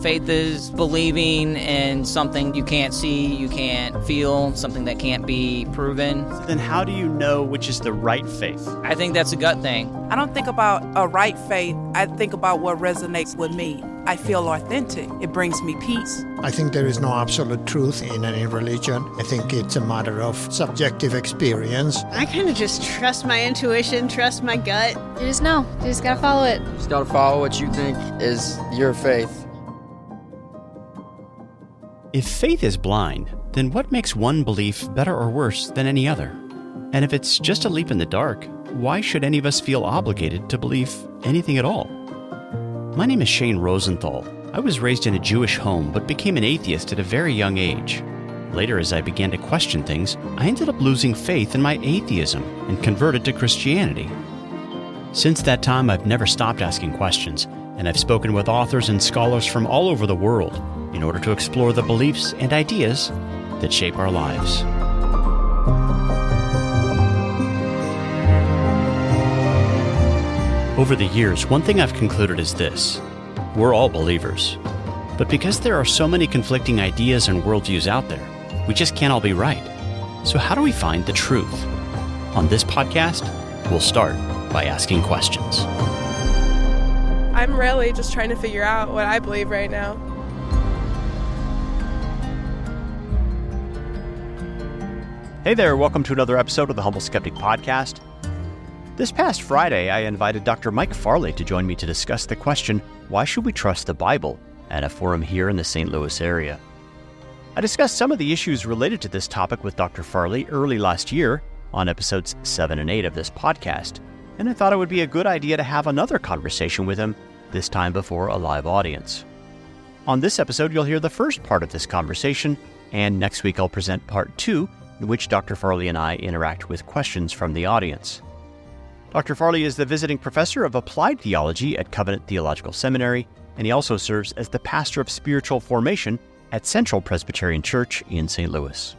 Faith is believing in something you can't see, you can't feel, something that can't be proven. Then how do you know which is the right faith? I think that's a gut thing. I don't think about a right faith. I think about what resonates with me. I feel authentic. It brings me peace. I think there is no absolute truth in any religion. I think it's a matter of subjective experience. I kind of just trust my intuition, trust my gut. You just know. You just gotta follow it. You just gotta follow what you think is your faith. If faith is blind, then what makes one belief better or worse than any other? And if it's just a leap in the dark, why should any of us feel obligated to believe anything at all? My name is Shane Rosenthal. I was raised in a Jewish home but became an atheist at a very young age. Later, as I began to question things, I ended up losing faith in my atheism and converted to Christianity. Since that time, I've never stopped asking questions, and I've spoken with authors and scholars from all over the world in order to explore the beliefs and ideas that shape our lives. Over the years, one thing I've concluded is this: we're all believers. But because there are so many conflicting ideas and worldviews out there, we just can't all be right. So how do we find the truth? On this podcast, we'll start by asking questions. I'm really just trying to figure out what I believe right now. Hey there, welcome to another episode of the Humble Skeptic podcast. This past Friday, I invited Dr. Mike Farley to join me to discuss the question, why should we trust the Bible, at a forum here in the St. Louis area. I discussed some of the issues related to this topic with Dr. Farley early last year on episodes 7 and 8 of this podcast, and I thought it would be a good idea to have another conversation with him, this time before a live audience. On this episode, you'll hear the first part of this conversation, and next week I'll present part 2, in which Dr. Farley and I interact with questions from the audience. Dr. Farley is the visiting professor of applied theology at Covenant Theological Seminary, and he also serves as the pastor of spiritual formation at Central Presbyterian Church in St. Louis.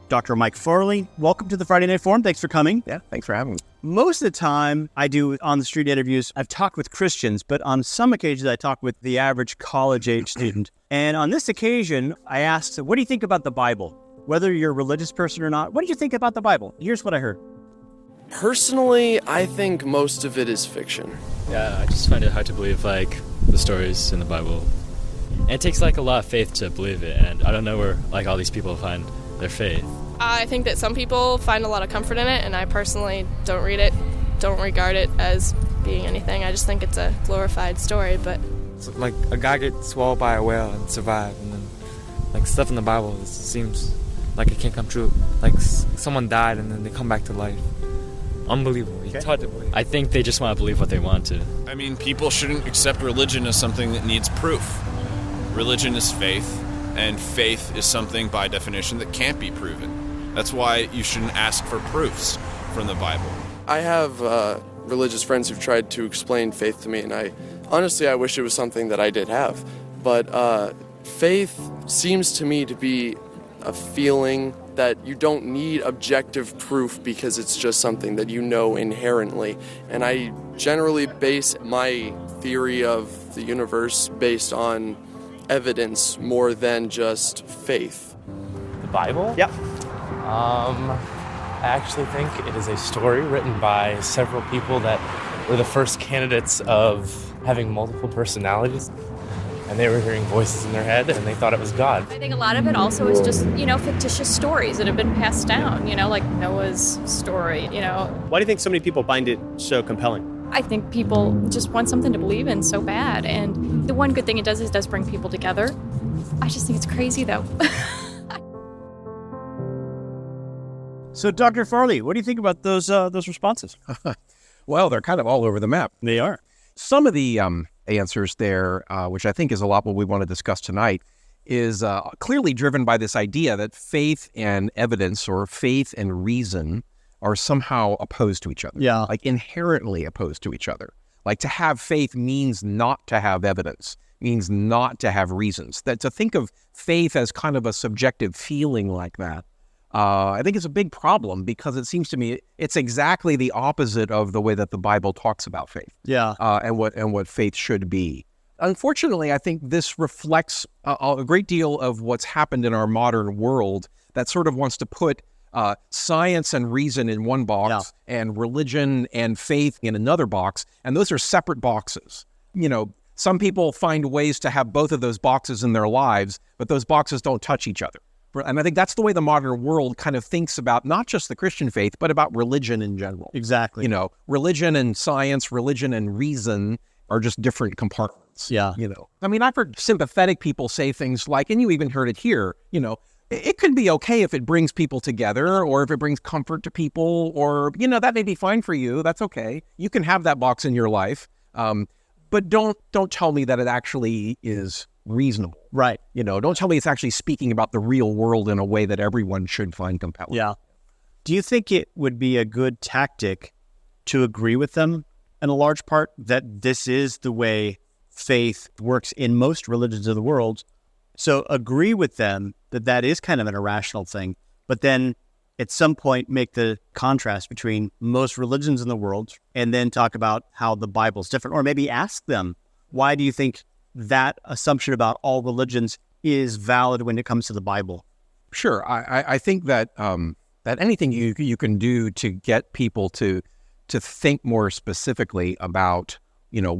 Dr. Mike Farley, welcome to the Friday Night Forum. Thanks for coming. Yeah, thanks for having me. Most of the time I do on-the-street interviews, I've talked with Christians, but on some occasions I talk with the average college-age student. And on this occasion, I asked, what do you think about the Bible? Whether you're a religious person or not, what did you think about the Bible? Here's what I heard. Personally, I think most of it is fiction. Yeah, I just find it hard to believe, the stories in the Bible. And it takes, a lot of faith to believe it, and I don't know where, all these people find their faith. I think that some people find a lot of comfort in it, and I personally don't regard it as being anything. I just think it's a glorified story, but... It's like a guy gets swallowed by a whale and survived, and then, stuff in the Bible, it seems like it can't come true. Someone died and then they come back to life. Unbelievable. Okay. It's hard to believe. I think they just want to believe what they want to. I mean, people shouldn't accept religion as something that needs proof. Religion is faith, and faith is something, by definition, that can't be proven. That's why you shouldn't ask for proofs from the Bible. I have religious friends who've tried to explain faith to me, and I wish it was something that I did have. But faith seems to me to be a feeling that you don't need objective proof because it's just something that you know inherently. And I generally base my theory of the universe based on evidence more than just faith. The Bible? Yep. I actually think it is a story written by several people that were the first candidates of having multiple personalities. And they were hearing voices in their head, and they thought it was God. I think a lot of it also is just, fictitious stories that have been passed down, like Noah's story, Why do you think so many people find it so compelling? I think people just want something to believe in so bad, and the one good thing it does is it does bring people together. I just think it's crazy, though. So, Dr. Farley, what do you think about those responses? Well, they're kind of all over the map. They are. Some of the answers there, which I think is a lot what we want to discuss tonight, is clearly driven by this idea that faith and evidence, or faith and reason, are somehow opposed to each other. Yeah. Inherently opposed to each other. To have faith means not to have evidence, means not to have reasons. That to think of faith as kind of a subjective feeling like that, I think it's a big problem, because it seems to me it's exactly the opposite of the way that the Bible talks about faith. Yeah. And what faith should be. unfortunately, I think this reflects a great deal of what's happened in our modern world that sort of wants to put science and reason in one box and religion and faith in another box. And those are separate boxes. You know, some people find ways to have both of those boxes in their lives, but those boxes don't touch each other. And I think that's the way the modern world kind of thinks about not just the Christian faith, but about religion in general. Exactly. You know, religion and science, religion and reason are just different compartments. Yeah. You know, I mean, I've heard sympathetic people say things like, and you even heard it here, you know, it could be okay if it brings people together or if it brings comfort to people or, you know, that may be fine for you. That's okay. You can have that box in your life. But don't tell me that it actually is reasonable. Right. You know, don't tell me it's actually speaking about the real world in a way that everyone should find compelling. Yeah. Do you think it would be a good tactic to agree with them in a large part that this is the way faith works in most religions of the world? So agree with them that that is kind of an irrational thing, but then at some point make the contrast between most religions in the world and then talk about how the Bible's different, or maybe ask them, why do you think that assumption about all religions is valid when it comes to the Bible? Sure. I think that that anything you can do to get people to think more specifically about, you know,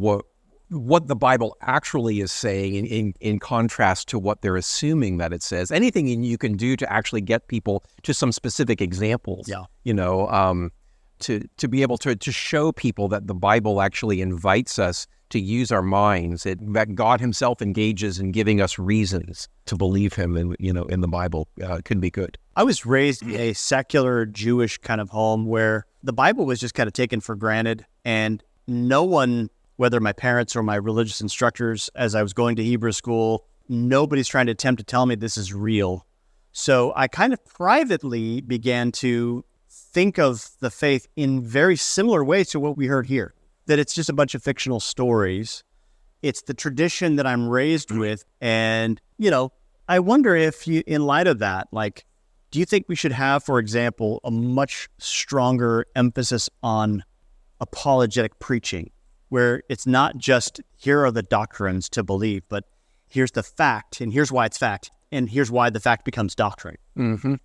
what the Bible actually is saying in contrast to what they're assuming that it says, anything you can do to actually get people to some specific examples, you know, to be able to show people that the Bible actually invites us to use our minds, that God himself engages in giving us reasons to believe him in, you know, in the Bible could be good. I was raised in a secular Jewish kind of home where the Bible was just kind of taken for granted, and no one, whether my parents or my religious instructors, as I was going to Hebrew school, nobody's trying to attempt to tell me this is real. So I kind of privately began to think of the faith in very similar ways to what we heard here, that it's just a bunch of fictional stories. It's the tradition that I'm raised with. And, you know, I wonder if you, in light of that, like, do you think we should have, for example, a much stronger emphasis on apologetic preaching, where it's not just, here are the doctrines to believe, but here's the fact, and here's why it's fact, and here's why the fact becomes doctrine? Mm-hmm.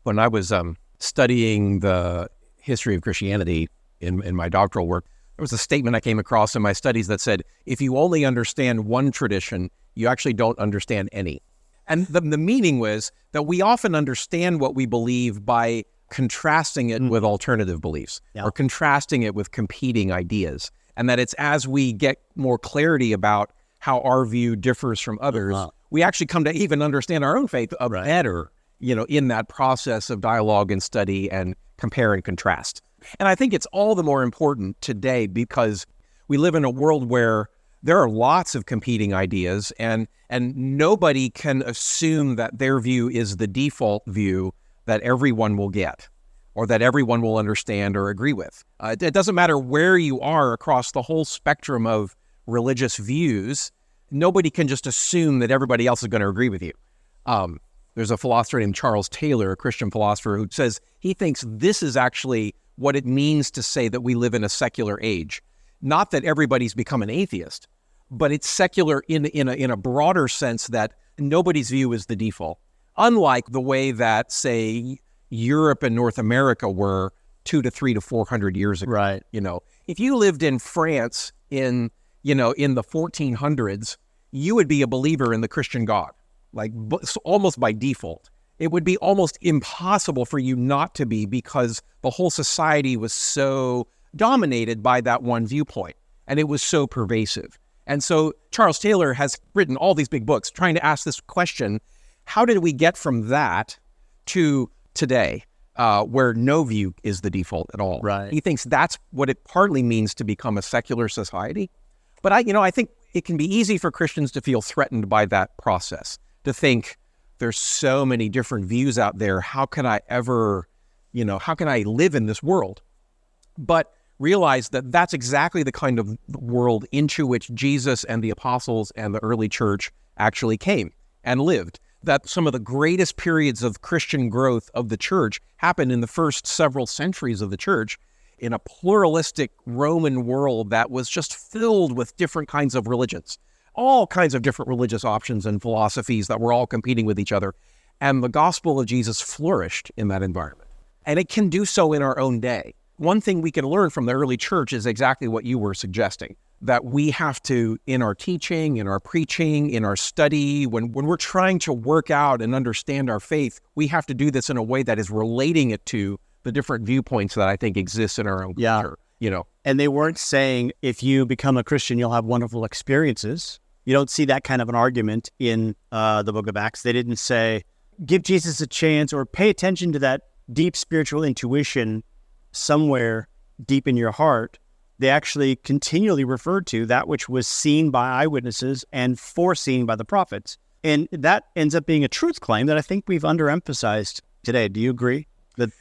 When I was studying the history of Christianity in my doctoral work, there was a statement I came across in my studies that said, if you only understand one tradition, you actually don't understand any. And the meaning was that we often understand what we believe by contrasting it with alternative beliefs or contrasting it with competing ideas. And that it's as we get more clarity about how our view differs from others, we actually come to even understand our own faith better, you know, in that process of dialogue and study and compare and contrast. And I think it's all the more important today because we live in a world where there are lots of competing ideas and nobody can assume that their view is the default view that everyone will get or that everyone will understand or agree with. It doesn't matter where you are across the whole spectrum of religious views. Nobody can just assume that everybody else is going to agree with you. There's a philosopher named Charles Taylor, a Christian philosopher, who says he thinks this is actually what it means to say that we live in a secular age. Not that everybody's become an atheist, but it's secular in a broader sense that nobody's view is the default. Unlike the way that, say, Europe and North America were 200 to 300 to 400 years ago. Right. You know, if you lived in France in the 1400s, you would be a believer in the Christian God, like almost by default. It would be almost impossible for you not to be because the whole society was so dominated by that one viewpoint and it was so pervasive. And so Charles Taylor has written all these big books trying to ask this question, how did we get from that to today, where no view is the default at all? Right. He thinks that's what it partly means to become a secular society. But I think it can be easy for Christians to feel threatened by that process, to think there's so many different views out there. How can I ever, how can I live in this world? But realize that that's exactly the kind of world into which Jesus and the apostles and the early church actually came and lived. That some of the greatest periods of Christian growth of the church happened in the first several centuries of the church in a pluralistic Roman world that was just filled with different kinds of religions. all kinds of different religious options and philosophies that were all competing with each other. And the gospel of Jesus flourished in that environment. And it can do so in our own day. One thing we can learn from the early church is exactly what you were suggesting, that we have to, in our teaching, in our preaching, in our study, when we're trying to work out and understand our faith, we have to do this in a way that is relating it to the different viewpoints that I think exist in our own culture. You know, and they weren't saying if you become a Christian, you'll have wonderful experiences. You don't see that kind of an argument in the book of Acts. They didn't say, give Jesus a chance or pay attention to that deep spiritual intuition somewhere deep in your heart. They actually continually referred to that which was seen by eyewitnesses and foreseen by the prophets. And that ends up being a truth claim that I think we've underemphasized today. Do you agree?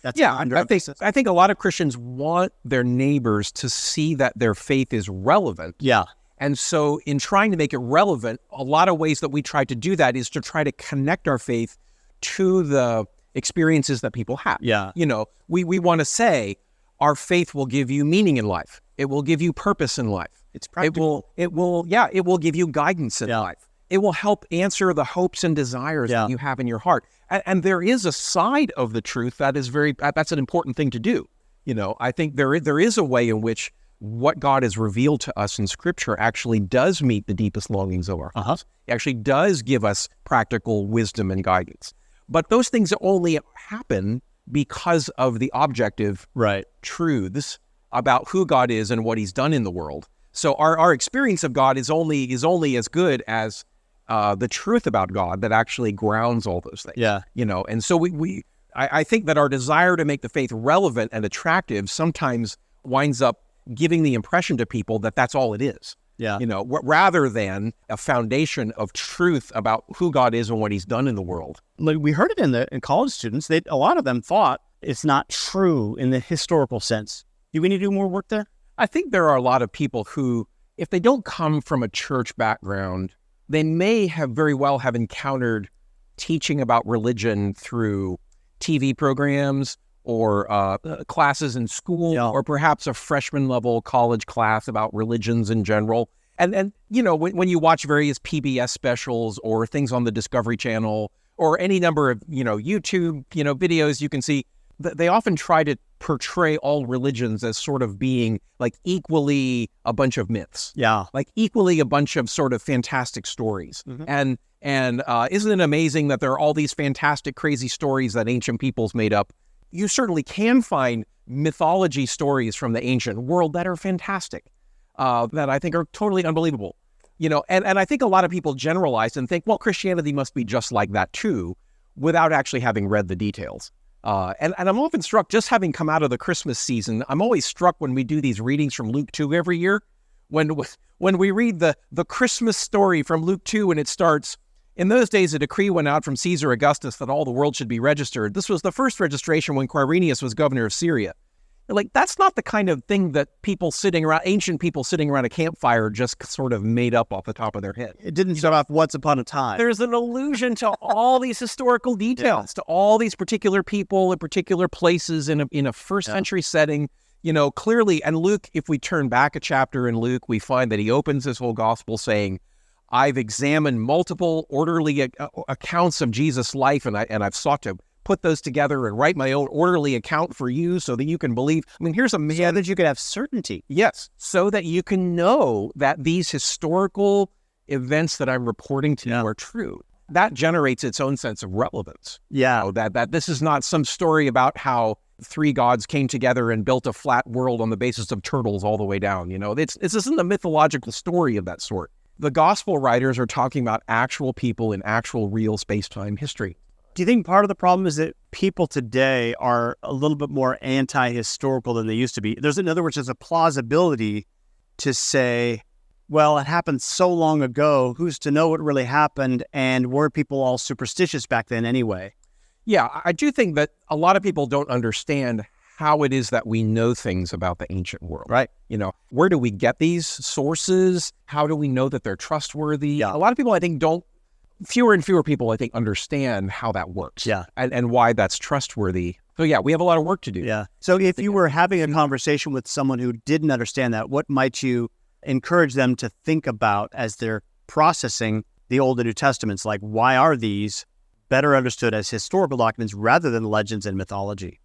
I think a lot of Christians want their neighbors to see that their faith is relevant. Yeah. And so in trying to make it relevant, a lot of ways that we try to do that is to try to connect our faith to the experiences that people have. Yeah. You know, we want to say our faith will give you meaning in life. It will give you purpose in life. It's practical. It will give you guidance in life. It will help answer the hopes and desires that you have in your heart. And there is a side of the truth that is that's an important thing to do. You know, I think there is a way in which what God has revealed to us in Scripture actually does meet the deepest longings of our hearts. It actually does give us practical wisdom and guidance. But those things only happen because of the objective truths about who God is and what He's done in the world. So our experience of God is only as good as the truth about God that actually grounds all those things. Yeah. You know, and so I think that our desire to make the faith relevant and attractive sometimes winds up giving the impression to people that that's all it is. Yeah. You know, rather than a foundation of truth about who God is and what He's done in the world. Like we heard it in college students. A lot of them thought it's not true in the historical sense. Do we need to do more work there? I think there are a lot of people who, if they don't come from a church background, they may very well have encountered teaching about religion through TV programs or classes in school, or perhaps a freshman level college class about religions in general. And you know, when you watch various PBS specials or things on the Discovery Channel or any number of, you know, YouTube, you know, videos, you can see they often try to portray all religions as sort of being like equally a bunch of myths. Yeah. Like equally a bunch of sort of fantastic stories. Mm-hmm. And isn't it amazing that there are all these fantastic, crazy stories that ancient peoples made up? You certainly can find mythology stories from the ancient world that are fantastic, that I think are totally unbelievable. You know, and I think a lot of people generalize and think, well, Christianity must be just like that too, without actually having read the details. And I'm often struck, just having come out of the Christmas season, I'm always struck when we do these readings from Luke 2 every year, when we read the Christmas story from Luke 2 and it starts, in those days, a decree went out from Caesar Augustus that all the world should be registered. This was the first registration when Quirinius was governor of Syria. Like, that's not the kind of thing that ancient people sitting around a campfire just sort of made up off the top of their head. It didn't start off once upon a time. There's an allusion to all these historical details, to all these particular people in particular places in a first century setting, you know, clearly. And Luke, if we turn back a chapter in Luke, we find that he opens his whole gospel saying, I've examined multiple orderly accounts of Jesus' life, and I've sought to put those together and write my own orderly account for you so that you can believe. I mean, here's a man. So that you can have certainty. Yes. So that you can know that these historical events that I'm reporting to you are true. That generates its own sense of relevance. Yeah. You know, that this is not some story about how three gods came together and built a flat world on the basis of turtles all the way down. You know, this isn't a mythological story of that sort. The gospel writers are talking about actual people in actual real space-time history. Do you think part of the problem is that people today are a little bit more anti-historical than they used to be? In other words, there's a plausibility to say, well, it happened so long ago, who's to know what really happened, and were people all superstitious back then anyway? Yeah, I do think that a lot of people don't understand how it is that we know things about the ancient world. Right. You know, where do we get these sources? How do we know that they're trustworthy? Yeah. A lot of people, I think, fewer and fewer people, I think, understand how that works. Yeah. And why that's trustworthy. So yeah, we have a lot of work to do. Yeah. So if you were having a conversation with someone who didn't understand that, what might you encourage them to think about as they're processing the Old and New Testaments? Like, why are these better understood as historical documents rather than legends and mythology?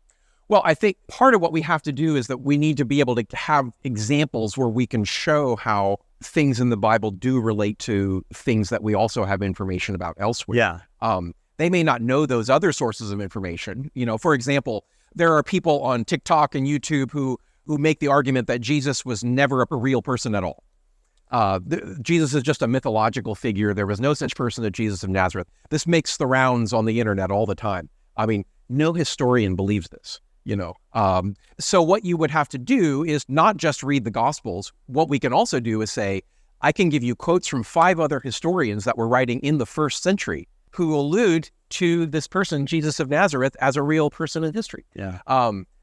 Well, I think part of what we have to do is that we need to be able to have examples where we can show how things in the Bible do relate to things that we also have information about elsewhere. Yeah. They may not know those other sources of information. For example, there are people on TikTok and YouTube who make the argument that Jesus was never a real person at all. Jesus is just a mythological figure. There was no such person as Jesus of Nazareth. This makes the rounds on the internet all the time. I mean, no historian believes this. So what you would have to do is not just read the Gospels. What we can also do is say, I can give you quotes from 5 other historians that were writing in the first century who allude to this person, Jesus of Nazareth, as a real person in history. Yeah.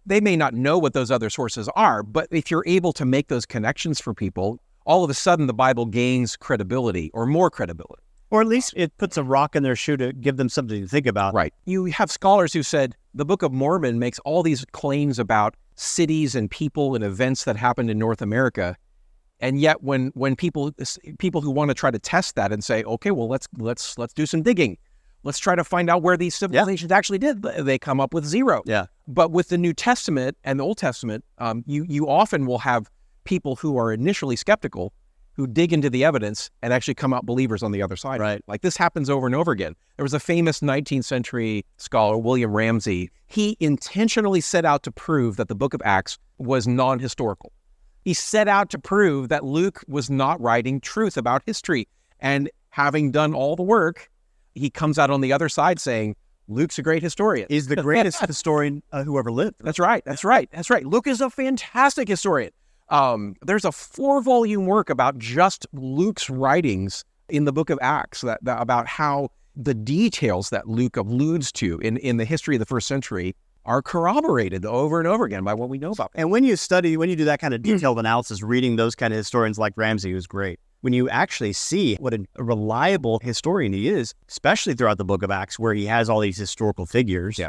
They may not know what those other sources are, but if you're able to make those connections for people, all of a sudden the Bible gains credibility or more credibility. Or at least it puts a rock in their shoe to give them something to think about. Right. You have scholars who said the Book of Mormon makes all these claims about cities and people and events that happened in North America. And yet when people who want to try to test that and say, okay, well, let's do some digging. Let's try to find out where these civilizations actually did. They come up with 0. Yeah. But with the New Testament and the Old Testament, you often will have people who are initially skeptical who dig into the evidence and actually come out believers on the other side. Right. Like this happens over and over again. There was a famous 19th century scholar, William Ramsey. He intentionally set out to prove that the book of Acts was non-historical. He set out to prove that Luke was not writing truth about history. And having done all the work, he comes out on the other side saying, Luke's a great historian. He's the greatest historian who ever lived. That's right. Luke is a fantastic historian. There's a 4-volume work about just Luke's writings in the book of Acts about how the details that Luke alludes to in the history of the first century are corroborated over and over again by what we know about them. And when you do that kind of detailed analysis, reading those kind of historians like Ramsey, who's great, when you actually see what a reliable historian he is, especially throughout the book of Acts, where he has all these historical figures,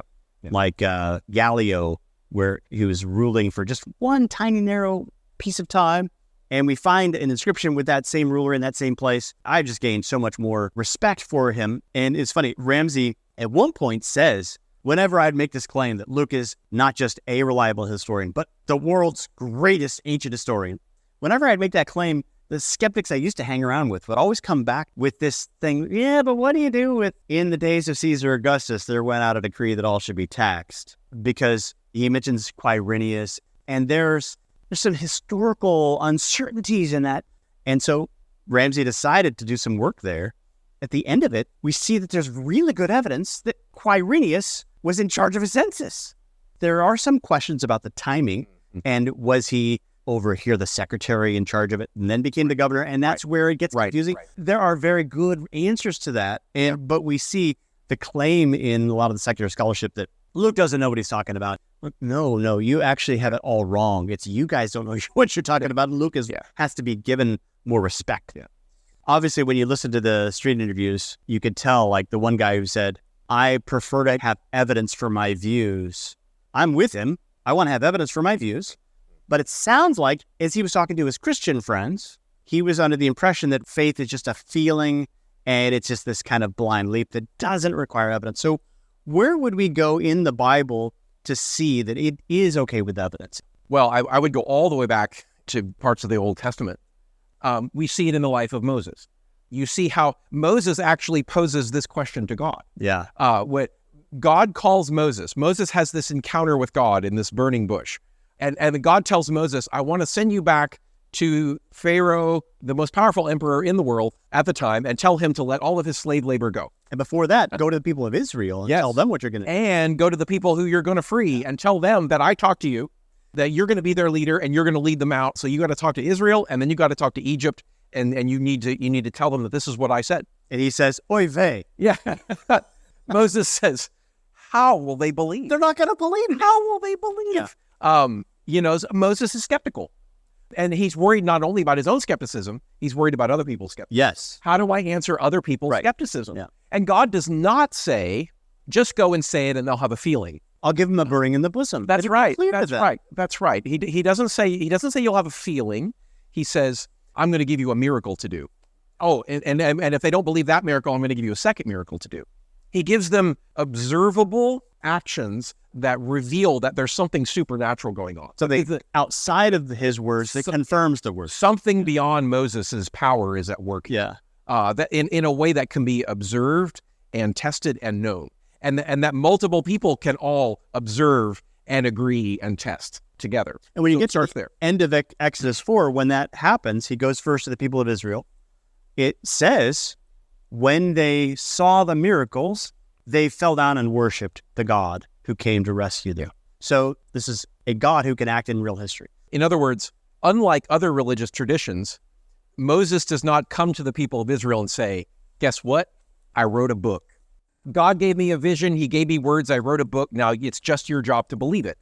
like Gallio, where he was ruling for just one tiny narrow piece of time, and we find an inscription with that same ruler in that same place. I just gained so much more respect for him. And it's funny, Ramsey at one point says, whenever I'd make this claim that Luke is not just a reliable historian, but the world's greatest ancient historian, whenever I'd make that claim, the skeptics I used to hang around with would always come back with this thing, yeah, but what do you do with, in the days of Caesar Augustus, there went out a decree that all should be taxed, because he mentions Quirinius, and there's some historical uncertainties in that. And so Ramsey decided to do some work there. At the end of it, we see that there's really good evidence that Quirinius was in charge of a census. There are some questions about the timing, and was he over here the secretary in charge of it and then became the governor? And that's where it gets confusing. There are very good answers to that, but we see the claim in a lot of the secular scholarship that Luke doesn't know what he's talking about. No, you actually have it all wrong. It's you guys don't know what you're talking about. Luke has to be given more respect. Yeah. Obviously, when you listen to the street interviews, you could tell, like the one guy who said, I prefer to have evidence for my views. I'm with him. I want to have evidence for my views. But it sounds like, as he was talking to his Christian friends, he was under the impression that faith is just a feeling and it's just this kind of blind leap that doesn't require evidence. So where would we go in the Bible to see that it is okay with evidence? Well, I would go all the way back to parts of the Old Testament. We see it in the life of Moses. You see how Moses actually poses this question to God. Yeah. What God calls Moses. Moses has this encounter with God in this burning bush. And God tells Moses, I want to send you back to Pharaoh, the most powerful emperor in the world at the time, and tell him to let all of his slave labor go. And before that, go to the people of Israel and tell them what you're going to do. And go to the people who you're going to free and tell them that I talked to you, that you're going to be their leader and you're going to lead them out. So you got to talk to Israel, and then you got to talk to Egypt, and you need to tell them that this is what I said. And he says, oy vey. Yeah. Moses says, how will they believe? They're not going to believe. How will they believe? Yeah. Moses is skeptical. And he's worried not only about his own skepticism, he's worried about other people's skepticism. Yes. How do I answer other people's skepticism? Yeah. And God does not say, just go and say it and they'll have a feeling. I'll give him a burning in the bosom. That's right. That's right. He doesn't say you'll have a feeling. He says, I'm going to give you a miracle to do. and if they don't believe that miracle, I'm going to give you a second miracle to do. He gives them observable actions that reveal that there's something supernatural going on. So outside of his words, that confirms the words. Something beyond Moses' power is at work. Yeah. That in a way that can be observed and tested and known. And that multiple people can all observe and agree and test together. And when you get to the end of Exodus 4, when that happens, he goes first to the people of Israel. It says, when they saw the miracles, they fell down and worshipped the God who came to rescue them. So this is a God who can act in real history. In other words, unlike other religious traditions, Moses does not come to the people of Israel and say, guess what? I wrote a book. God gave me a vision. He gave me words. I wrote a book. Now it's just your job to believe it.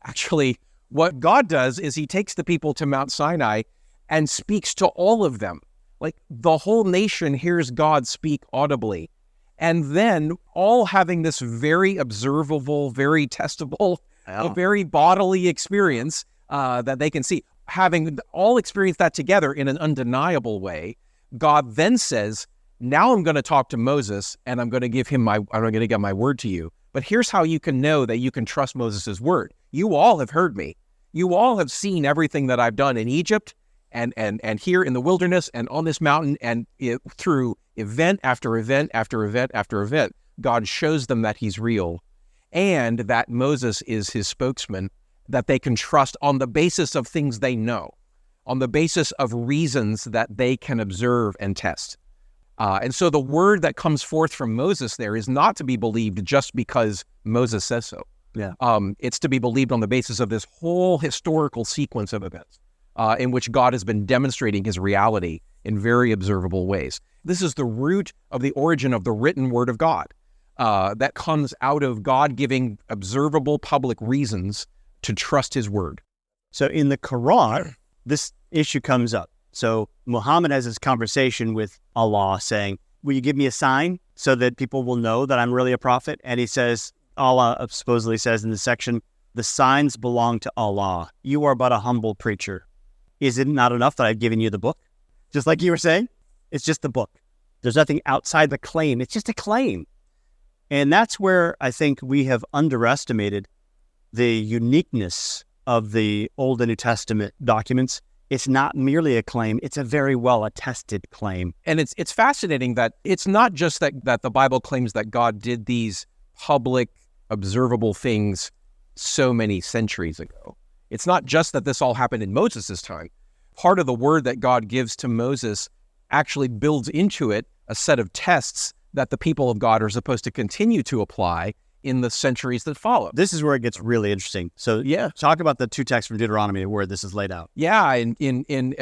Actually, what God does is he takes the people to Mount Sinai and speaks to all of them. Like the whole nation hears God speak audibly. And then all having this very observable, very testable, a very bodily experience that they can see. Having all experienced that together in an undeniable way, God then says, now I'm going to talk to Moses and I'm going to give my word to you. But here's how you can know that you can trust Moses' word. You all have heard me. You all have seen everything that I've done in Egypt and here in the wilderness and on this mountain, and through event after event after event after event, God shows them that he's real and that Moses is his spokesman, that they can trust on the basis of things they know, on the basis of reasons that they can observe and test. And so the word that comes forth from Moses there is not to be believed just because Moses says so. Yeah. It's to be believed on the basis of this whole historical sequence of events in which God has been demonstrating his reality in very observable ways. This is the root of the origin of the written word of God that comes out of God giving observable public reasons to trust his word. So in the Quran, this issue comes up. So Muhammad has this conversation with Allah saying, will you give me a sign so that people will know that I'm really a prophet? And he says, Allah supposedly says in the section, the signs belong to Allah. You are but a humble preacher. Is it not enough that I've given you the book? Just like you were saying, it's just the book. There's nothing outside the claim. It's just a claim. And that's where I think we have underestimated the uniqueness of the Old and New Testament documents. It's not merely a claim, it's a very well-attested claim. And it's fascinating that it's not just that the Bible claims that God did these public, observable things so many centuries ago. It's not just that this all happened in Moses' time. Part of the word that God gives to Moses actually builds into it a set of tests that the people of God are supposed to continue to apply in the centuries that follow. This is where it gets really interesting. So yeah, talk about the two texts from Deuteronomy where this is laid out. Yeah, in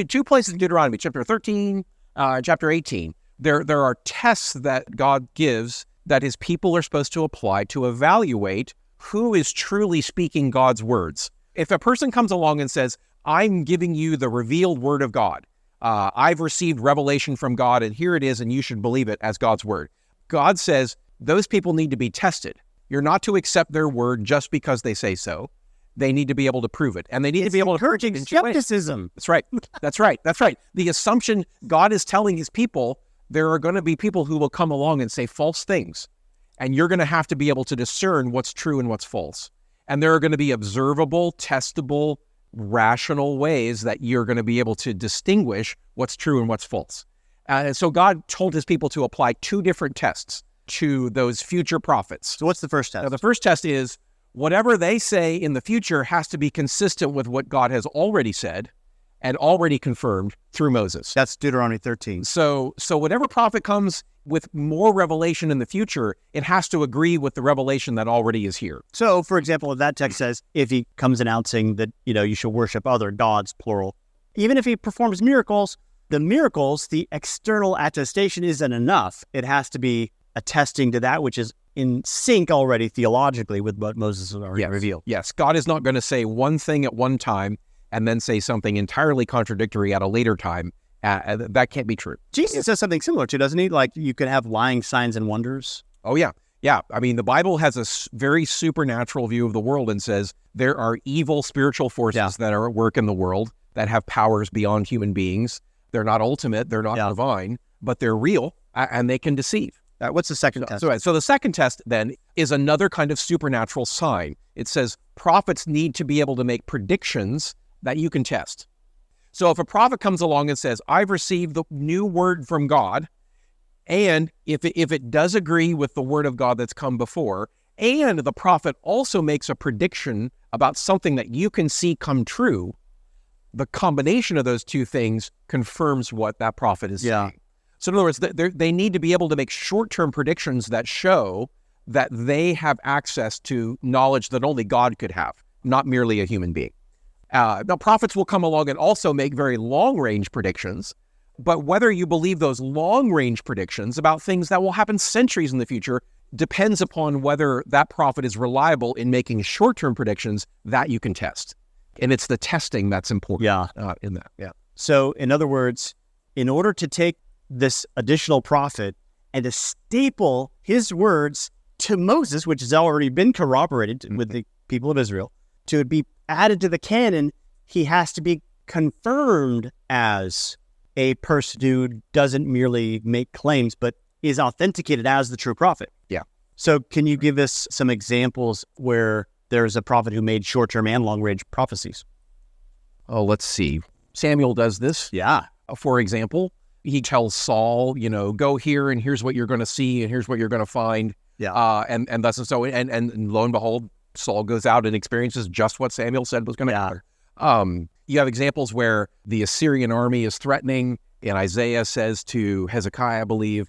two places in Deuteronomy, chapter 13, chapter 18, there are tests that God gives that his people are supposed to apply to evaluate who is truly speaking God's words. If a person comes along and says, I'm giving you the revealed word of God, I've received revelation from God and here it is and you should believe it as God's word. God says, those people need to be tested. You're not to accept their word just because they say so. They need to be able to prove it. And they need to be able to encourage skepticism. That's right. That's right. That's right. The assumption God is telling his people, there are going to be people who will come along and say false things. And you're going to have to be able to discern what's true and what's false. And there are going to be observable, testable, rational ways that you're going to be able to distinguish what's true and what's false. And so God told his people to apply two different tests to those future prophets. So what's the first test? Now, the first test is whatever they say in the future has to be consistent with what God has already said and already confirmed through Moses. That's Deuteronomy 13. So whatever prophet comes with more revelation in the future, it has to agree with the revelation that already is here. So, for example, if that text says, if he comes announcing that, you should worship other gods, plural, even if he performs miracles, the external attestation isn't enough. It has to be attesting to that which is in sync already theologically with what Moses has already revealed. Yes, God is not going to say one thing at one time and then say something entirely contradictory at a later time. That can't be true. Jesus says something similar too, doesn't he? Like you can have lying signs and wonders. Oh, yeah. Yeah. I mean, the Bible has a very supernatural view of the world and says there are evil spiritual forces that are at work in the world that have powers beyond human beings. They're not ultimate, they're not divine, but they're real, and they can deceive. What's the second test? So the second test then is another kind of supernatural sign. It says prophets need to be able to make predictions that you can test. So if a prophet comes along and says, I've received the new word from God, and if it does agree with the word of God that's come before, and the prophet also makes a prediction about something that you can see come true, the combination of those two things confirms what that prophet is saying. So in other words, they need to be able to make short-term predictions that show that they have access to knowledge that only God could have, not merely a human being. Now, prophets will come along and also make very long-range predictions, but whether you believe those long-range predictions about things that will happen centuries in the future depends upon whether that prophet is reliable in making short-term predictions that you can test. And it's the testing that's important in that. Yeah. So in other words, in order to take this additional prophet and to staple his words to Moses, which has already been corroborated with the people of Israel, to be added to the canon, he has to be confirmed as a person who doesn't merely make claims, but is authenticated as the true prophet. Yeah. So can you give us some examples where there's a prophet who made short-term and long-range prophecies? Oh, let's see. Samuel does this. Yeah. For example, he tells Saul, go here and here's what you're going to see and here's what you're going to find. Yeah. And thus and so, and lo and behold, Saul goes out and experiences just what Samuel said was going to happen. You have examples where the Assyrian army is threatening, and Isaiah says to Hezekiah, I believe,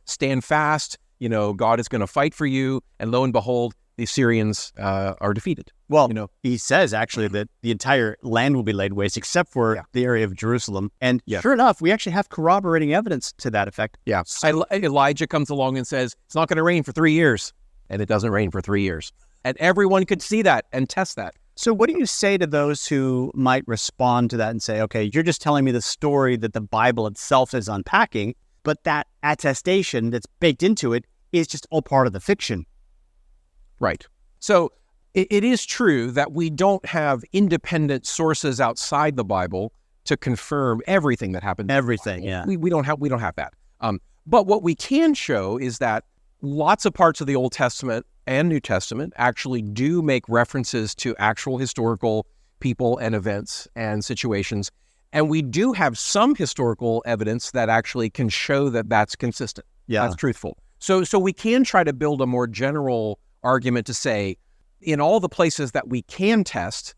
stand fast, God is going to fight for you. And lo and behold, the Assyrians are defeated. Well, he says actually that the entire land will be laid waste except for the area of Jerusalem. And sure enough, we actually have corroborating evidence to that effect. Yeah. Elijah comes along and says, it's not going to rain for 3 years. And it doesn't rain for 3 years. And everyone could see that and test that. So what do you say to those who might respond to that and say, okay, you're just telling me the story that the Bible itself is unpacking, but that attestation that's baked into it is just all part of the fiction? Right. So it is true that we don't have independent sources outside the Bible to confirm everything that happened. Everything, yeah. We don't have that. But what we can show is that lots of parts of the Old Testament and New Testament actually do make references to actual historical people and events and situations. And we do have some historical evidence that actually can show that that's consistent. Yeah. That's truthful. So we can try to build a more general argument to say, in all the places that we can test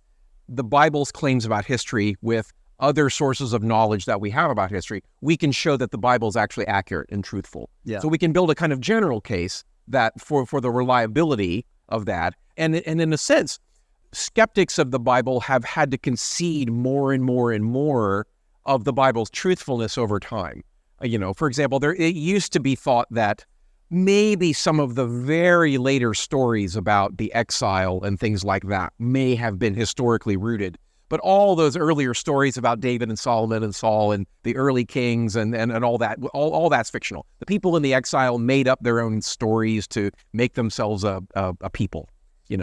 the Bible's claims about history with other sources of knowledge that we have about history, we can show that the Bible is actually accurate and truthful. Yeah. So we can build a kind of general case that for the reliability of that. And in a sense, skeptics of the Bible have had to concede more and more and more of the Bible's truthfulness over time. For example, it used to be thought that maybe some of the very later stories about the exile and things like that may have been historically rooted. But all those earlier stories about David and Solomon and Saul and the early kings and all that, all that's fictional. The people in the exile made up their own stories to make themselves a people,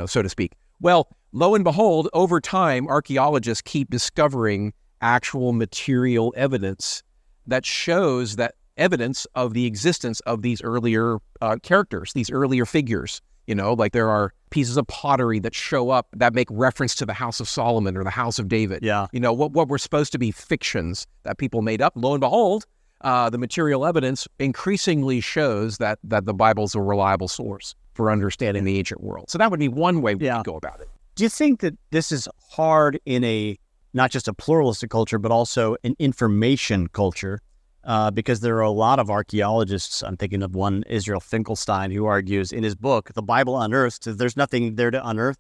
so to speak. Well, lo and behold, over time, archaeologists keep discovering actual material evidence that shows that evidence of the existence of these earlier characters, these earlier figures. Like there are pieces of pottery that show up that make reference to the house of Solomon or the house of David. Yeah. What were supposed to be fictions that people made up. Lo and behold, the material evidence increasingly shows that the Bible's a reliable source for understanding the ancient world. So that would be one way we could go about it. Do you think that this is hard in not just a pluralistic culture, but also an information culture? Because there are a lot of archaeologists, I'm thinking of one, Israel Finkelstein, who argues in his book, The Bible Unearthed, there's nothing there to unearth.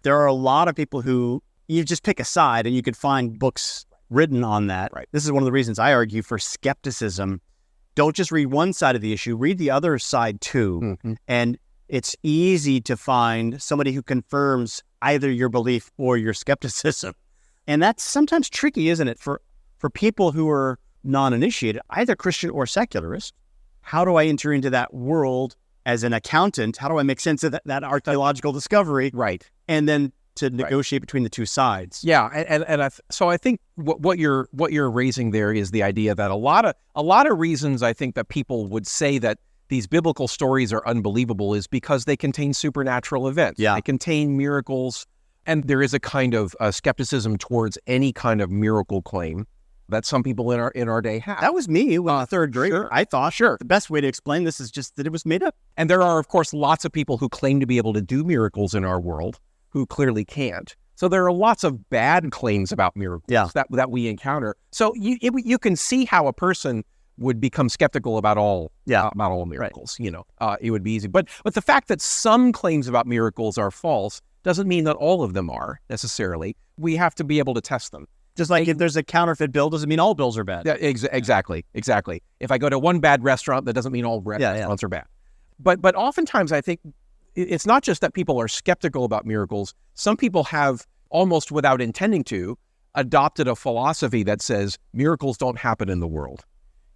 There are a lot of people who, you just pick a side and you could find books written on that. Right. This is one of the reasons I argue for skepticism. Don't just read one side of the issue, read the other side too. Mm-hmm. And it's easy to find somebody who confirms either your belief or your skepticism. And that's sometimes tricky, isn't it? For people who are non-initiated, either Christian or secularist, how do I enter into that world as an accountant? How do I make sense of that archaeological discovery? Right. And then to negotiate between the two sides. Yeah, so I think what you're raising there is the idea that a lot of reasons I think that people would say that these biblical stories are unbelievable is because they contain supernatural events. Yeah. They contain miracles, and there is a kind of skepticism towards any kind of miracle claim that some people in our day have. That was me with third grade. Sure. I thought the best way to explain this is just that it was made up. And there are, of course, lots of people who claim to be able to do miracles in our world who clearly can't. So there are lots of bad claims about miracles that we encounter. So you can see how a person would become skeptical about all miracles. Right. It would be easy. But the fact that some claims about miracles are false doesn't mean that all of them are necessarily. We have to be able to test them. Just like if there's a counterfeit bill, doesn't mean all bills are bad. Yeah, exactly. If I go to one bad restaurant, that doesn't mean all restaurants are bad. But oftentimes I think it's not just that people are skeptical about miracles. Some people have, almost without intending to, adopted a philosophy that says miracles don't happen in the world.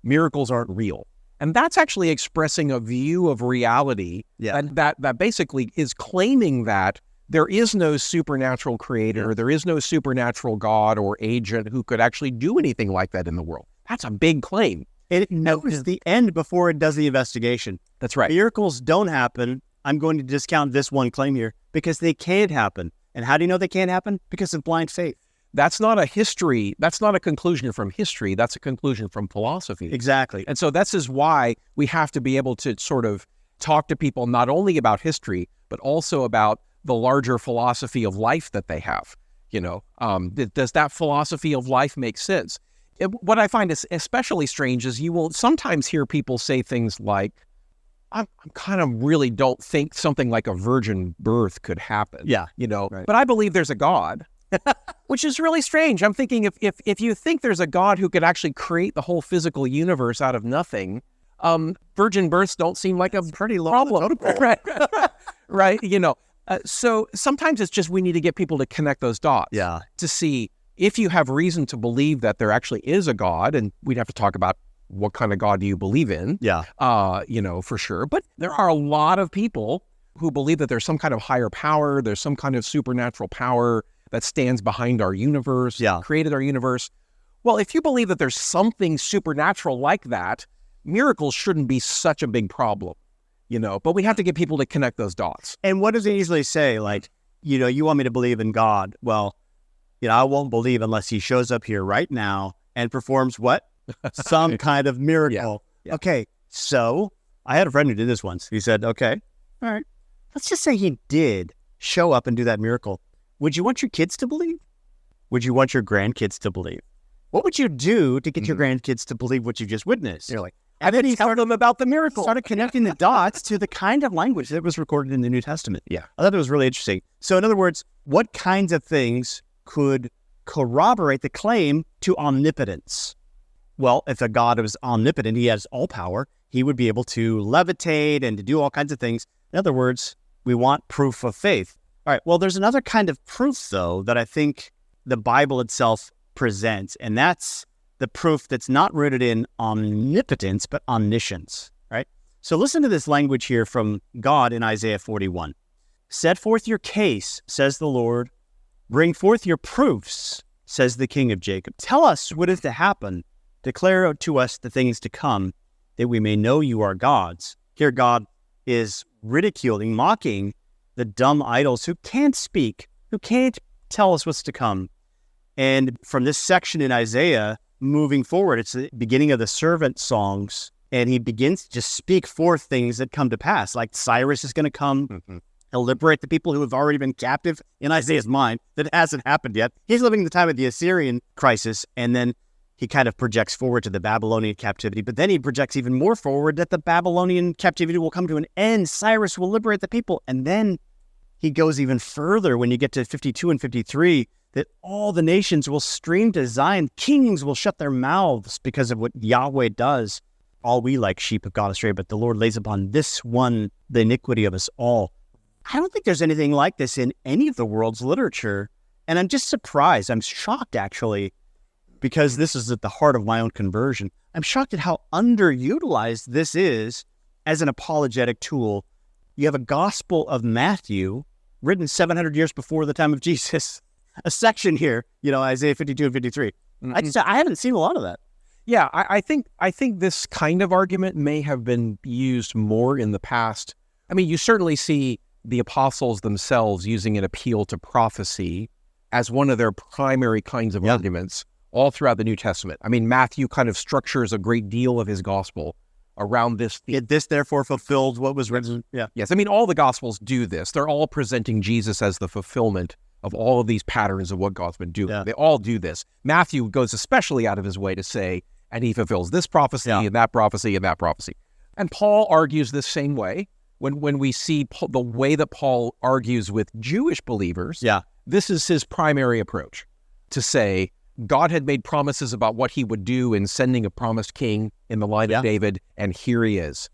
Miracles aren't real. And that's actually expressing a view of reality that basically is claiming that there is no supernatural creator, there is no supernatural God or agent who could actually do anything like that in the world. That's a big claim. It knows the end before it does the investigation. That's right. Miracles don't happen. I'm going to discount this one claim here because they can't happen. And how do you know they can't happen? Because of blind faith. That's not a history. That's not a conclusion from history. That's a conclusion from philosophy. Exactly. And so this is why we have to be able to sort of talk to people not only about history, but also about the larger philosophy of life that they have. Does that philosophy of life make sense? What I find is especially strange is you will sometimes hear people say things like, I kind of really don't think something like a virgin birth could happen. Yeah. Right. But I believe there's a God, which is really strange. I'm thinking if you think there's a God who could actually create the whole physical universe out of nothing, virgin births don't seem like a pretty problem. Right. So sometimes it's just we need to get people to connect those dots to see if you have reason to believe that there actually is a God, and we'd have to talk about what kind of God do you believe in, for sure. But there are a lot of people who believe that there's some kind of higher power, there's some kind of supernatural power that stands behind our universe, created our universe. Well, if you believe that there's something supernatural like that, miracles shouldn't be such a big problem. But we have to get people to connect those dots. And what does it usually say? Like, you want me to believe in God. Well, I won't believe unless he shows up here right now and performs what? Some kind of miracle. Yeah. Okay, so I had a friend who did this once. He said, okay, all right, let's just say he did show up and do that miracle. Would you want your kids to believe? Would you want your grandkids to believe? What would you do to get your grandkids to believe what you just witnessed? You're like, and then he told them about the miracle. Started connecting the dots to the kind of language that was recorded in the New Testament. Yeah. I thought it was really interesting. So in other words, what kinds of things could corroborate the claim to omnipotence? Well, if a God was omnipotent, he has all power, he would be able to levitate and to do all kinds of things. In other words, we want proof of faith. All right, well, there's another kind of proof, though, that I think the Bible itself presents, and that's the proof that's not rooted in omnipotence, but omniscience, right? So listen to this language here from God in Isaiah 41. Set forth your case, says the Lord. Bring forth your proofs, says the King of Jacob. Tell us what is to happen. Declare to us the things to come, that we may know you are gods. Here God is ridiculing, mocking the dumb idols who can't speak, who can't tell us what's to come. And from this section in Isaiah, moving forward, it's the beginning of the servant songs, and he begins to just speak forth things that come to pass, like Cyrus is going to come. Mm-hmm. He'll liberate the people who have already been captive in Isaiah's mind. That hasn't happened yet. He's living the time of the Assyrian crisis, and then he kind of projects forward to the Babylonian captivity, but then he projects even more forward that the Babylonian captivity will come to an end. Cyrus will liberate the people. And then he goes even further when you get to 52 and 53, that all the nations will stream to Zion. Kings will shut their mouths because of what Yahweh does. All we like sheep have gone astray, but the Lord lays upon this one the iniquity of us all. I don't think there's anything like this in any of the world's literature. And I'm just surprised. I'm shocked, actually, because this is at the heart of my own conversion. I'm shocked at how underutilized this is as an apologetic tool. You have a Gospel of Matthew written 700 years before the time of Jesus. A section here, Isaiah 52 and 53. Mm-hmm. I haven't seen a lot of that. Yeah, I think this kind of argument may have been used more in the past. I mean, you certainly see the apostles themselves using an appeal to prophecy as one of their primary kinds of arguments all throughout the New Testament. I mean, Matthew kind of structures a great deal of his gospel around this. This therefore fulfilled what was written. Yeah. Yes, I mean, all the gospels do this. They're all presenting Jesus as the fulfillment of all of these patterns of what God's been doing. Yeah. They all do this. Matthew goes especially out of his way to say, and he fulfills this prophecy and that prophecy and that prophecy. And Paul argues the same way. When we see the way that Paul argues with Jewish believers, this is his primary approach, to say God had made promises about what he would do in sending a promised king in the line of David, and here he is.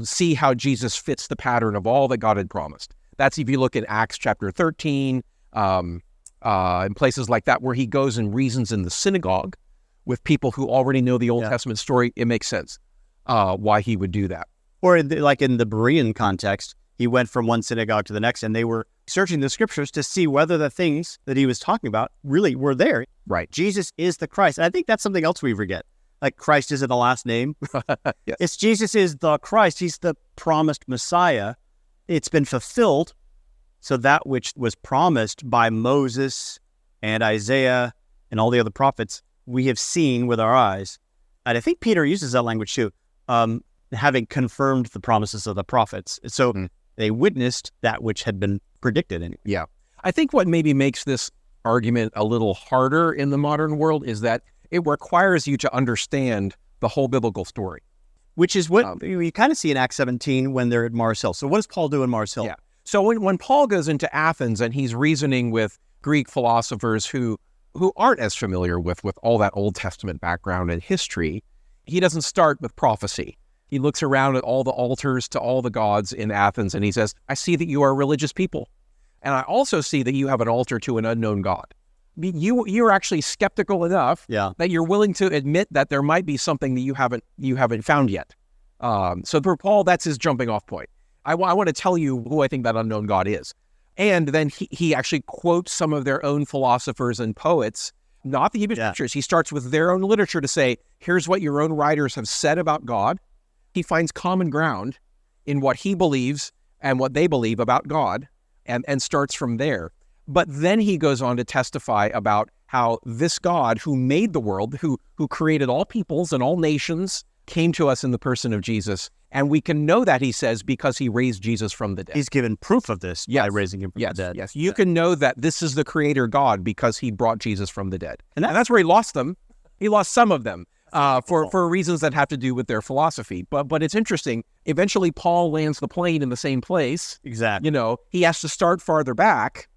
See how Jesus fits the pattern of all that God had promised. That's if you look at Acts chapter 13, in places like that, where he goes and reasons in the synagogue with people who already know the Old Testament story. It makes sense why he would do that. Or like in the Berean context, he went from one synagogue to the next, and they were searching the scriptures to see whether the things that he was talking about really were there. Right. Jesus is the Christ. And I think that's something else we forget. Like Christ isn't the last name. Yes. It's Jesus is the Christ. He's the promised Messiah. It's been fulfilled. So that which was promised by Moses and Isaiah and all the other prophets, we have seen with our eyes. And I think Peter uses that language too. Having confirmed the promises of the prophets. So they witnessed that which had been predicted. Anyway. Yeah. I think what maybe makes this argument a little harder in the modern world is that it requires you to understand the whole biblical story. Which is what you kind of see in Acts 17 when they're at Mars Hill. So what does Paul do in Mars Hill? Yeah. So when Paul goes into Athens and he's reasoning with Greek philosophers who aren't as familiar with all that Old Testament background and history, he doesn't start with prophecy. He looks around at all the altars to all the gods in Athens and he says, I see that you are a religious people. And I also see that you have an altar to an unknown God. You're actually skeptical enough that you're willing to admit that there might be something that you haven't found yet. So for Paul, that's his jumping off point. I want to tell you who I think that unknown God is. And then he actually quotes some of their own philosophers and poets, not the Hebrew Scriptures. He starts with their own literature to say, here's what your own writers have said about God. He finds common ground in what he believes and what they believe about God and starts from there. But then he goes on to testify about how this God who made the world, who created all peoples and all nations, came to us in the person of Jesus. And we can know that, he says, because he raised Jesus from the dead. He's given proof of this by raising him from the dead. Yes, you can know that this is the creator God because he brought Jesus from the dead. And that's where he lost them. He lost some of them. For reasons that have to do with their philosophy. But it's interesting. Eventually, Paul lands the plane in the same place. Exactly. He has to start farther back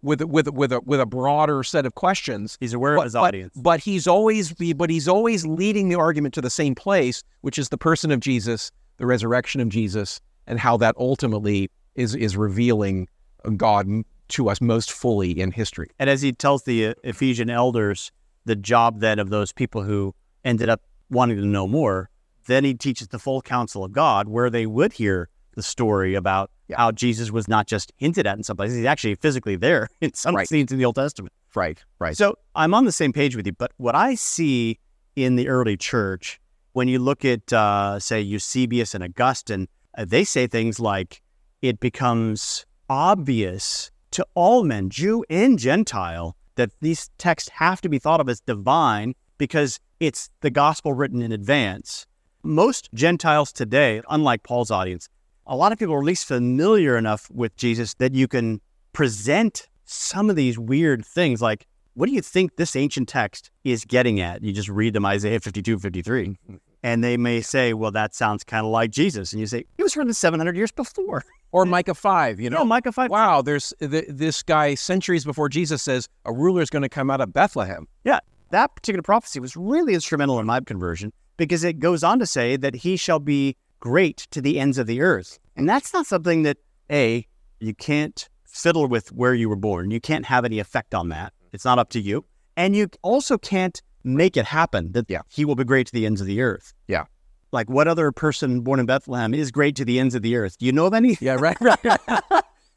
with a broader set of questions. He's aware of his audience. But he's always leading the argument to the same place, which is the person of Jesus, the resurrection of Jesus, and how that ultimately is revealing God to us most fully in history. And as he tells the Ephesian elders, the job then of those people who ended up wanting to know more, then he teaches the full counsel of God, where they would hear the story about how Jesus was not just hinted at in some places, he's actually physically there in some scenes in the Old Testament. Right. So I'm on the same page with you, but what I see in the early church, when you look at, say, Eusebius and Augustine, they say things like, it becomes obvious to all men, Jew and Gentile, that these texts have to be thought of as divine because it's the gospel written in advance. Most Gentiles today, unlike Paul's audience, a lot of people are at least familiar enough with Jesus that you can present some of these weird things like, what do you think this ancient text is getting at? You just read them, Isaiah 52, 53. And they may say, well, that sounds kind of like Jesus. And you say, it was written 700 years before. Or Micah 5, Yeah, Micah 5. Wow, there's this guy centuries before Jesus says, a ruler is going to come out of Bethlehem. Yeah, that particular prophecy was really instrumental in my conversion because it goes on to say that he shall be great to the ends of the earth. And that's not something that, you can't fiddle with where you were born. You can't have any effect on that. It's not up to you. And you also can't make it happen that he will be great to the ends of the earth. Yeah. Like what other person born in Bethlehem is great to the ends of the earth? Do you know of any? Yeah, right.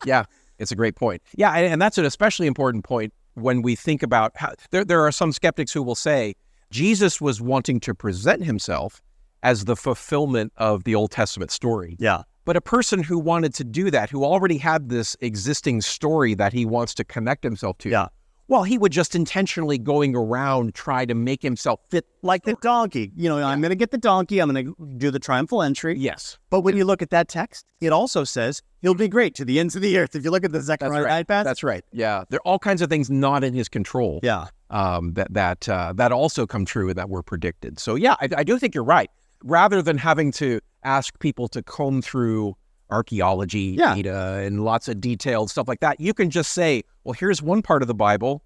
Yeah. It's a great point. Yeah, and that's an especially important point when we think about how there are some skeptics who will say Jesus was wanting to present himself as the fulfillment of the Old Testament story. Yeah. But a person who wanted to do that, who already had this existing story that he wants to connect himself to, well, he would just intentionally going around try to make himself fit. Like the donkey. I'm going to get the donkey. I'm going to do the triumphal entry. Yes. But when you look at that text, it also says he'll be great to the ends of the earth. If you look at the Zechariah guide pass. That's right. Yeah. There are all kinds of things not in his control. Yeah. That also come true and that were predicted. So yeah, I do think you're right. Rather than having to ask people to comb through archaeology data and lots of detailed stuff like that, you can just say, well, here's one part of the Bible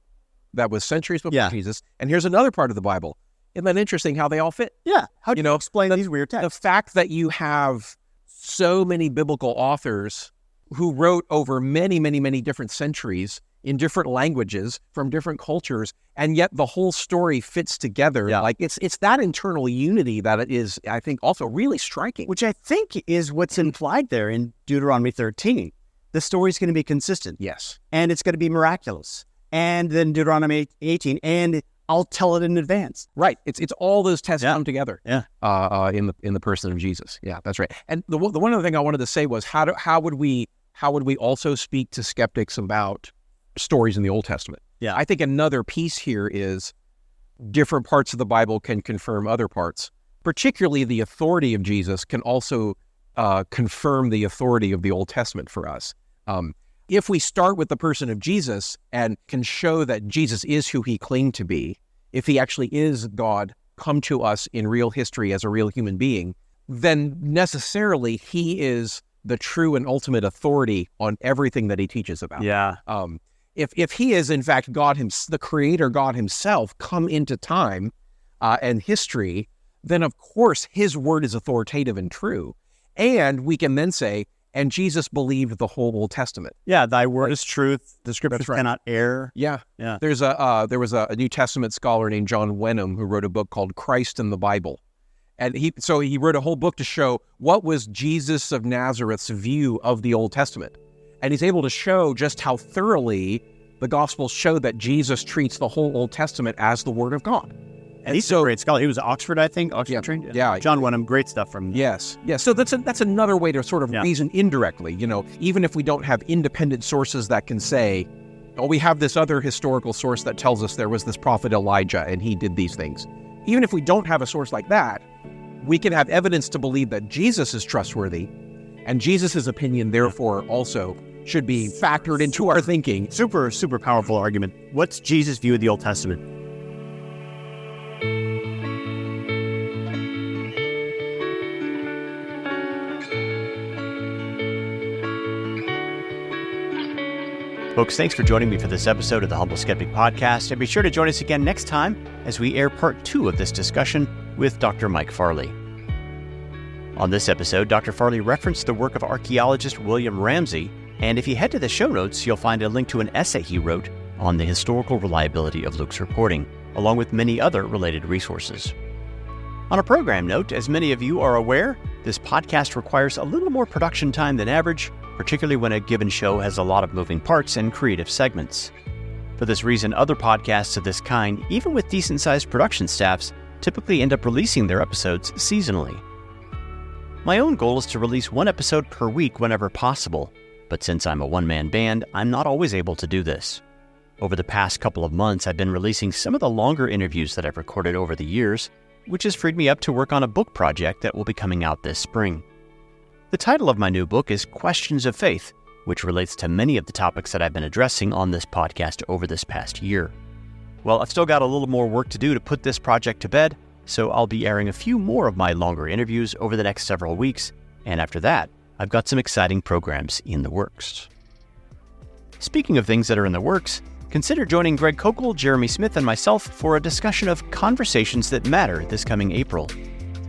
that was centuries before Jesus, and here's another part of the Bible. Isn't that interesting how they all fit? Yeah. How do you explain these weird texts? The fact that you have so many biblical authors who wrote over many, many, many different centuries in different languages from different cultures, and yet the whole story fits together. Yeah. Like it's that internal unity that it is, I think, also really striking. Which I think is what's implied there in Deuteronomy 13. The story's going to be consistent. Yes. And it's going to be miraculous. And then Deuteronomy 18, and I'll tell it in advance. Right. It's all those tests come together. Yeah. In the person of Jesus. Yeah, that's right. And the one other thing I wanted to say was how would we also speak to skeptics about stories in the Old Testament? Yeah. I think another piece here is different parts of the Bible can confirm other parts. Particularly the authority of Jesus can also confirm the authority of the Old Testament for us. If we start with the person of Jesus and can show that Jesus is who he claimed to be, if he actually is God come to us in real history as a real human being, then necessarily he is the true and ultimate authority on everything that he teaches about. Yeah. If he is in fact God, the creator God himself, come into time and history, then of course his word is authoritative and true. And we can then say, and Jesus believed the whole Old Testament. Yeah, thy word is truth. The scriptures cannot err. Yeah. Yeah. There was a New Testament scholar named John Wenham who wrote a book called Christ and the Bible. And he wrote a whole book to show what was Jesus of Nazareth's view of the Old Testament. And he's able to show just how thoroughly the Gospels show that Jesus treats the whole Old Testament as the Word of God. And he's a great scholar. He was at Oxford, I think. Trained. Yeah. John Wenham, great stuff from him. Yes. So that's another way to sort of reason indirectly. Even if we don't have independent sources that can say, oh, we have this other historical source that tells us there was this prophet Elijah and he did these things. Even if we don't have a source like that, we can have evidence to believe that Jesus is trustworthy, and Jesus' opinion, therefore, also should be factored into our thinking. Super, super powerful argument. What's Jesus' view of the Old Testament? Folks, thanks for joining me for this episode of the Humble Skeptic Podcast, and be sure to join us again next time as we air part 2 of this discussion with Dr. Mike Farley. On this episode, Dr. Farley referenced the work of archaeologist William Ramsey, and if you head to the show notes, you'll find a link to an essay he wrote on the historical reliability of Luke's reporting, along with many other related resources. On a program note, as many of you are aware, this podcast requires a little more production time than average, particularly when a given show has a lot of moving parts and creative segments. For this reason, other podcasts of this kind, even with decent-sized production staffs, typically end up releasing their episodes seasonally. My own goal is to release one episode per week whenever possible, but since I'm a one-man band, I'm not always able to do this. Over the past couple of months, I've been releasing some of the longer interviews that I've recorded over the years, which has freed me up to work on a book project that will be coming out this spring. The title of my new book is Questions of Faith, which relates to many of the topics that I've been addressing on this podcast over this past year. Well, I've still got a little more work to do to put this project to bed, so I'll be airing a few more of my longer interviews over the next several weeks, and after that, I've got some exciting programs in the works. Speaking of things that are in the works, consider joining Greg Kokel, Jeremy Smith, and myself for a discussion of Conversations That Matter this coming April.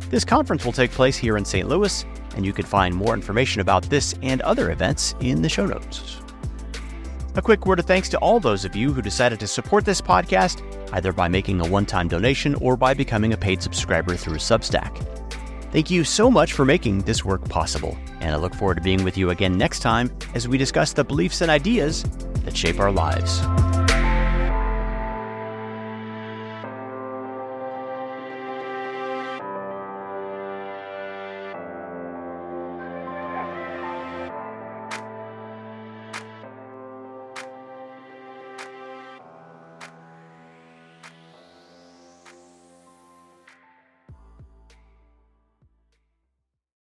This conference will take place here in St. Louis, and you can find more information about this and other events in the show notes. A quick word of thanks to all those of you who decided to support this podcast, either by making a one-time donation or by becoming a paid subscriber through Substack. Thank you so much for making this work possible, and I look forward to being with you again next time as we discuss the beliefs and ideas that shape our lives.